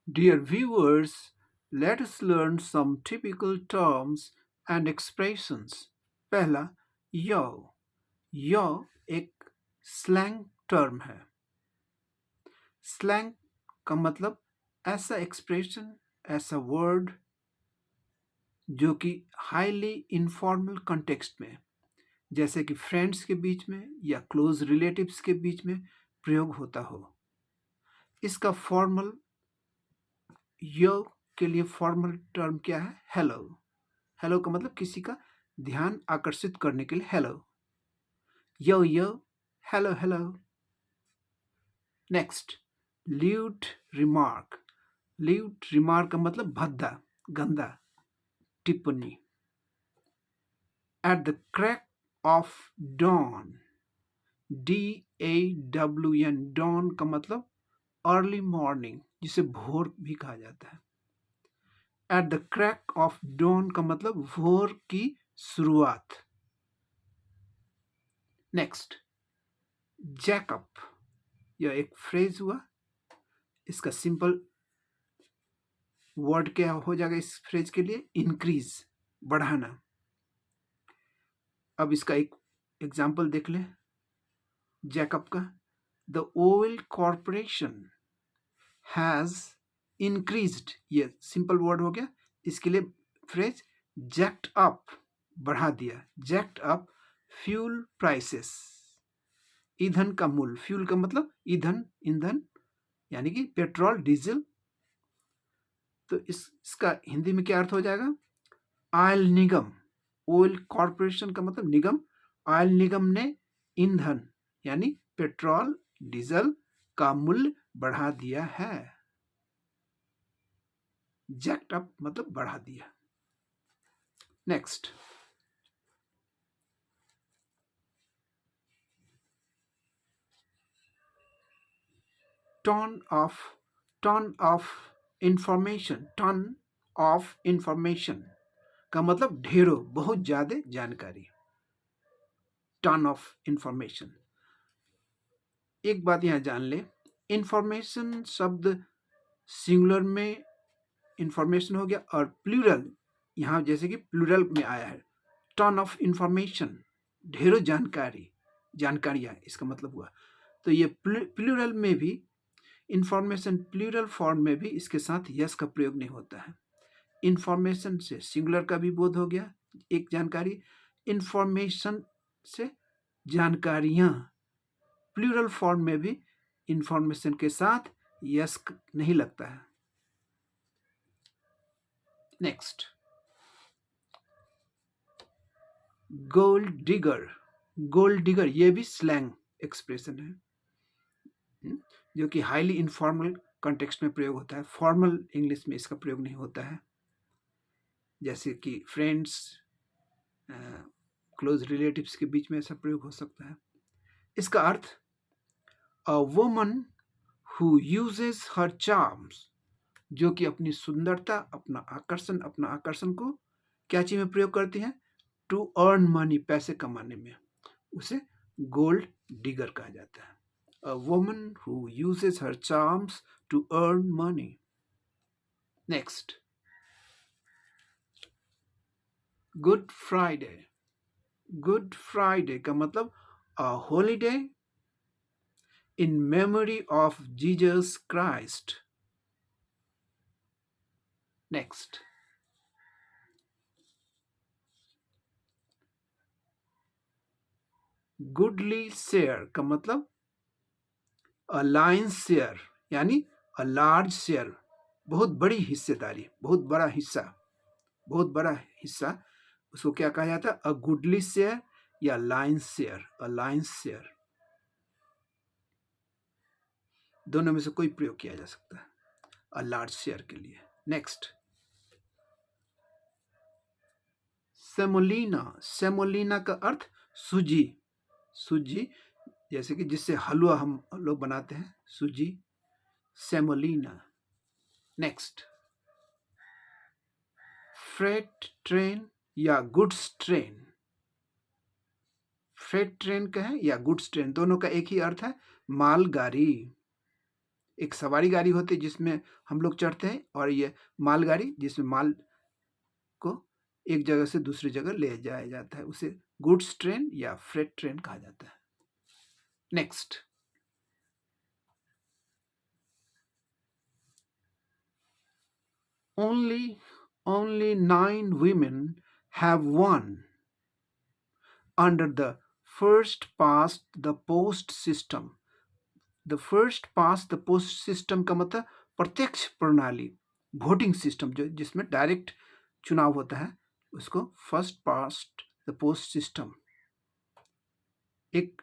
Dear viewers, let us learn some typical terms and expressions. पहला यो यो एक slang term है. Slang का मतलब ऐसा एक्सप्रेशन, ऐसा वर्ड जो कि हाईली इनफॉर्मल कंटेक्स्ट में, जैसे कि फ्रेंड्स के बीच में या क्लोज रिलेटिव्स के बीच में प्रयोग होता हो. इसका फॉर्मल यो के लिए फॉर्मल टर्म क्या है? हेलो. हेलो का मतलब किसी का ध्यान आकर्षित करने के लिए hello. Yo yo, hello hello. Next, lewd remark. Lewd remark का मतलब भद्दा, गंदा टिप्पणी. At the crack of dawn. DAWN, dawn का मतलब अर्ली मॉर्निंग, जिसे भोर भी कहा जाता है. At the crack of dawn का मतलब भोर की शुरुआत. Next, jack up. यह एक फ्रेज हुआ. इसका सिंपल वर्ड क्या हो जाएगा इस फ्रेज के लिए? इंक्रीज, बढ़ाना. अब इसका एक एग्जाम्पल देख लें जैकअप का. The oil corporation has increased. ये सिंपल वर्ड हो गया. इसके लिए फ्रेज जैक्ड अप, बढ़ा दिया. Jacked up fuel prices. ईंधन का मूल्य. फ्यूल का मतलब ईंधन, ईंधन यानी कि पेट्रोल, डीजल. तो इसका हिंदी में क्या अर्थ हो जाएगा? ऑयल निगम. ऑयल कॉर्पोरेशन का मतलब निगम. ऑयल निगम ने ईंधन यानी पेट्रोल, डीजल का मूल्य बढ़ा दिया है. जैक्ड अप मतलब बढ़ा दिया. Next, ton of. Ton of information. Ton of information का मतलब ढेरों, बहुत ज्यादा जानकारी. Ton of information. एक बात यहां जान ले, इंफॉर्मेशन शब्द सिंगुलर में इंफॉर्मेशन हो गया और प्लूरल यहां जैसे कि प्लूरल में आया है. टन ऑफ इंफॉर्मेशन, ढेरों जानकारी, जानकारियां, इसका मतलब हुआ. तो ये प्लूरल में भी, इंफॉर्मेशन प्लूरल फॉर्म में भी इसके साथ यस का प्रयोग नहीं होता है. इंफॉर्मेशन से सिंगुलर का भी बोध हो गया, एक जानकारी. इंफॉर्मेशन से जानकारियां, प्लूरल फॉर्म में भी इंफॉर्मेशन के साथ यस नहीं लगता है. Next, gold digger. Gold digger ये भी स्लैंग एक्सप्रेशन है, जो कि हाईली इनफॉर्मल कॉन्टेक्स्ट में प्रयोग होता है. फॉर्मल इंग्लिश में इसका प्रयोग नहीं होता है, जैसे कि फ्रेंड्स, क्लोज रिलेटिव्स के बीच में ऐसा प्रयोग हो सकता है. इसका अर्थ, a woman who uses her charms, जो कि अपनी सुंदरता, अपना आकर्षण को क्या चीज में प्रयोग करती हैं? टू अर्न मनी, पैसे कमाने में, उसे गोल्ड डिगर कहा जाता है. A woman who uses her charms to earn money. Next, good Friday. Good Friday का मतलब a holiday in memory of Jesus Christ. Next, goodly share का मतलब अ लायंस शेयर यानी अ लार्ज शेयर, बहुत बड़ी हिस्सेदारी, बहुत बड़ा हिस्सा, बहुत बड़ा हिस्सा. उसको क्या कहा जाता है? अ गुडली शेयर या लायंस शेयर. अ लायंस शेयर, दोनों में से कोई प्रयोग किया जा सकता है अ लार्ज शेयर के लिए. Next, semolina. सेमोलिना का अर्थ सूजी. सूजी जैसे कि जिससे हलवा हम लोग बनाते हैं, सूजी, सेमोलिना. नेक्स्ट, फ्रेट ट्रेन या गुड्स ट्रेन. फ्रेट ट्रेन का है या गुड्स ट्रेन, दोनों का एक ही अर्थ है, मालगाड़ी. एक सवारी गाड़ी होती है जिसमें हम लोग चढ़ते हैं, और ये मालगाड़ी जिसमें माल को एक जगह से दूसरी जगह ले जाया जाता है, उसे गुड्स ट्रेन या फ्रेट ट्रेन कहा जाता है। Next, only 9 women have won under the first past the post system. The first pass the post system का मतलब प्रत्यक्ष प्रणाली, वोटिंग सिस्टम जो जिसमें डायरेक्ट चुनाव होता है, उसको first past the post system. एक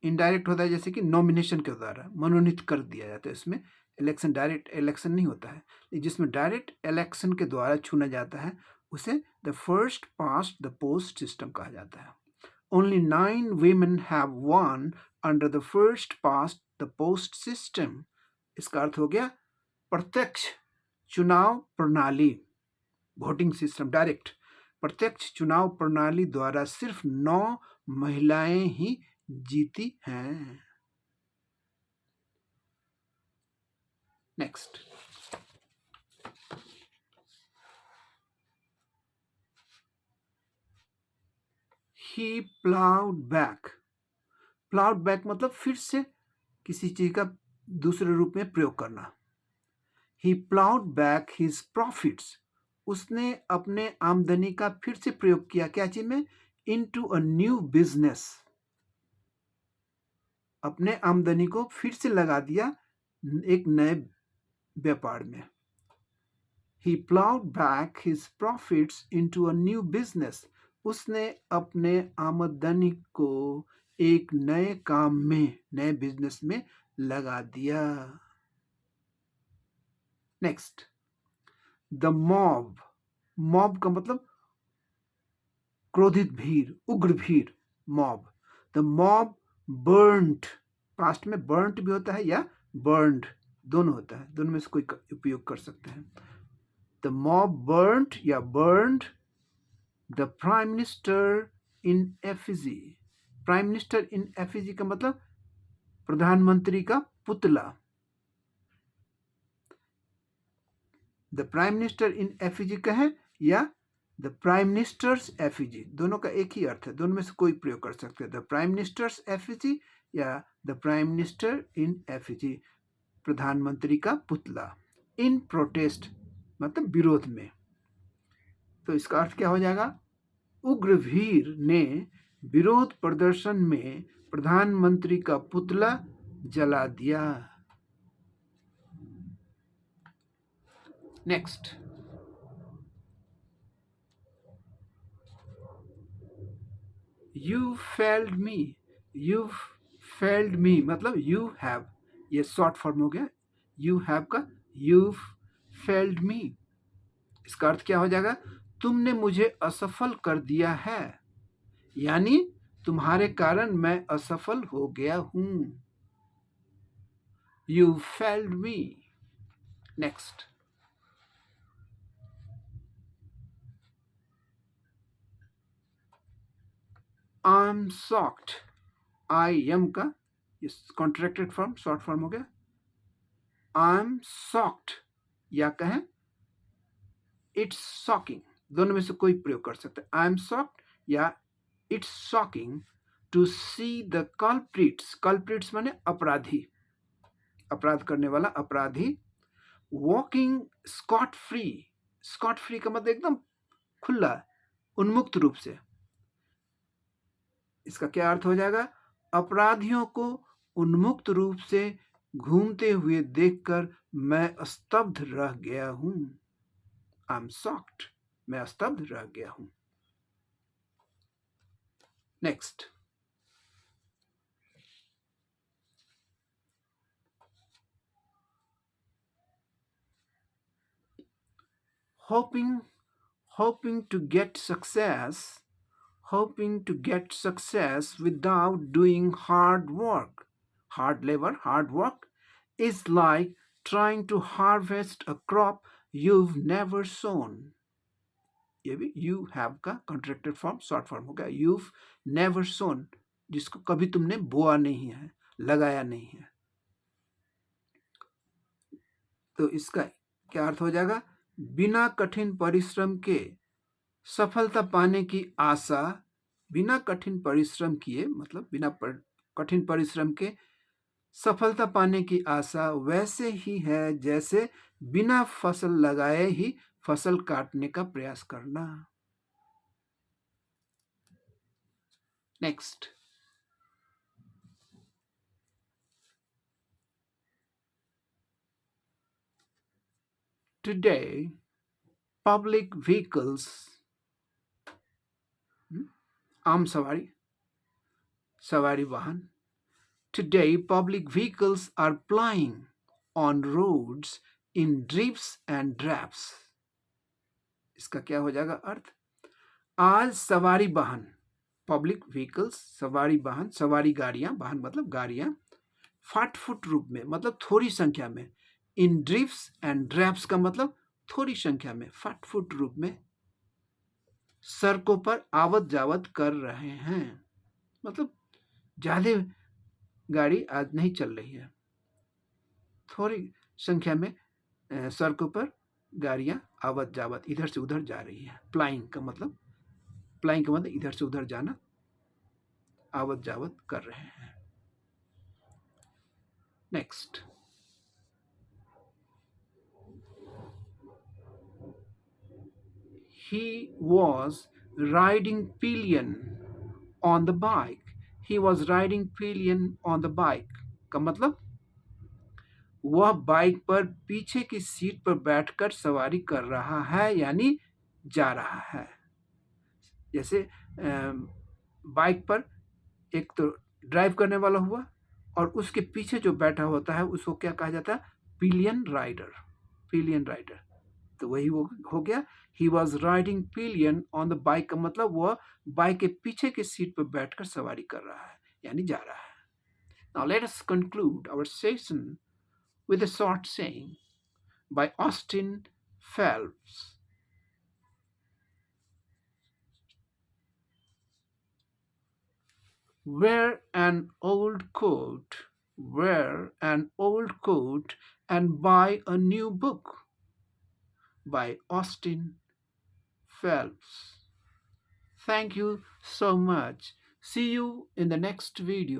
इनडायरेक्ट होता है, जैसे कि नॉमिनेशन के द्वारा मनोनीत कर दिया जाता है, इसमें इलेक्शन डायरेक्ट इलेक्शन नहीं होता है। जिसमें डायरेक्ट इलेक्शन के द्वारा चुना जाता है उसे the first past the post system कहा जाता है। Only 9 women have won under the first past the post system. इसका अर्थ हो गया प्रत्यक्ष चुनाव प्रणाली, वोटिंग सिस्टम डायरेक्ट। प्रत्यक्ष चुनाव प्रणाली द्वारा सिर्फ 9 महिलाएं ही जीती हैं। Next, he plowed back. Ploughed back मतलब फिर से किसी चीज का दूसरे रूप में प्रयोग करना। He plowed back his profits. उसने अपने आमदनी का फिर से प्रयोग किया, क्या चीज में? Into a new business. अपने आमदनी को फिर से लगा दिया एक नए व्यापार में। He plowed back his profits into a new business. उसने अपने आमदनी को एक नए काम में, नए बिजनेस में लगा दिया। Next, the mob. मॉब का मतलब क्रोधित भीड़, उग्र भीड़, mob. The mob burned, past में बर्न्ट भी होता है या बर्न्ड, दोनों होता है, दोनों में से कोई उपयोग कर सकते हैं। द मॉब बर्न्ड या burned the prime minister in effigy. Prime minister in effigy का मतलब प्रधानमंत्री का पुतला। The prime minister in effigy कहें या द प्राइम मिनिस्टर्स एफिजी, दोनों का एक ही अर्थ है, दोनों में से कोई प्रयोग कर सकते हैं। द प्राइम मिनिस्टर्स एफिजी या the prime minister in effigy, प्रधानमंत्री का पुतला। इन प्रोटेस्ट मतलब विरोध में, तो इसका अर्थ क्या हो जाएगा? उग्र भीड़ ने विरोध प्रदर्शन में प्रधानमंत्री का पुतला जला दिया। Next, you failed me. You failed me मतलब यू हैव, ये शॉर्ट फॉर्म हो गया यू हैव का, यू फेल्ड मी। इसका अर्थ क्या हो जाएगा? तुमने मुझे असफल कर दिया है, यानी तुम्हारे कारण मैं असफल हो गया हूं। You failed me. Next, I am shocked. I am का कॉन्ट्रैक्टेड फॉर्म, शॉर्ट फॉर्म हो गया आई एम शॉक्ड, या कहें इट्स शॉकिंग, दोनों में से कोई प्रयोग कर सकते हैं। आई एम शॉक्ड या it's shocking to see the culprits. Culprits माने अपराधी, अपराध करने वाला, अपराधी। Walking scot free. Scot free का मतलब एकदम खुला, उन्मुक्त रूप से। इसका क्या अर्थ हो जाएगा? अपराधियों को उन्मुक्त रूप से घूमते हुए देखकर मैं स्तब्ध रह गया हूं। आई एम शॉक्ड, मैं स्तब्ध रह गया हूं। Next, hoping to get success without doing hard work. Hard labor, hard work is like trying to harvest a crop you've never sown. ये भी you have का contracted form, short form हो गया you've never sown, जिसको कभी तुमने बोआ नहीं है, लगाया नहीं है। तो इसका क्या अर्थ हो जाएगा? बिना कठिन परिश्रम के सफलता पाने की आशा, बिना कठिन परिश्रम किए मतलब कठिन परिश्रम के सफलता पाने की आशा वैसे ही है जैसे बिना फसल लगाए ही फसल काटने का प्रयास करना। नेक्स्ट, टुडे पब्लिक व्हीकल्स, आम सवारी वाहन, today public vehicles are plying on roads in drifts and drabs। इसका क्या हो जाएगा अर्थ? आज सवारी वाहन, पब्लिक व्हीकल्स सवारी वाहन, सवारी गाड़ियां, वाहन मतलब गाड़ियां, फाट फुट रूप में मतलब थोड़ी संख्या में, इन ड्रिफ्ट्स एंड ड्रैप्स का मतलब थोड़ी संख्या में, फाट फुट रूप में सड़कों पर आवत जावत कर रहे हैं। मतलब ज्यादा गाड़ी आज नहीं चल रही है, थोड़ी संख्या में सड़कों पर गाड़ियां आवत जावत इधर से उधर जा रही है। प्लाइंग का मतलब इधर से उधर जाना, आवत जावत कर रहे हैं। Next, he was riding pillion on the bike। he was riding pillion on the bike का मतलब वह बाइक पर पीछे की सीट पर बैठकर सवारी कर रहा है, यानी जा रहा है। जैसे बाइक पर एक तो ड्राइव करने वाला हुआ और उसके पीछे जो बैठा होता है उसको क्या कहा जाता है? Pillion rider. पिलियन राइडर, तो वही वो हो गया। He was riding pillion on the bike का मतलब वह बाइक के पीछे की सीट पर बैठकर सवारी कर रहा है, यानी जा रहा है। Now let us conclude our session with a short saying by Austin Phelps. Wear an old coat, and buy a new book by Austin Phelps. Thank you so much. See you in the next video.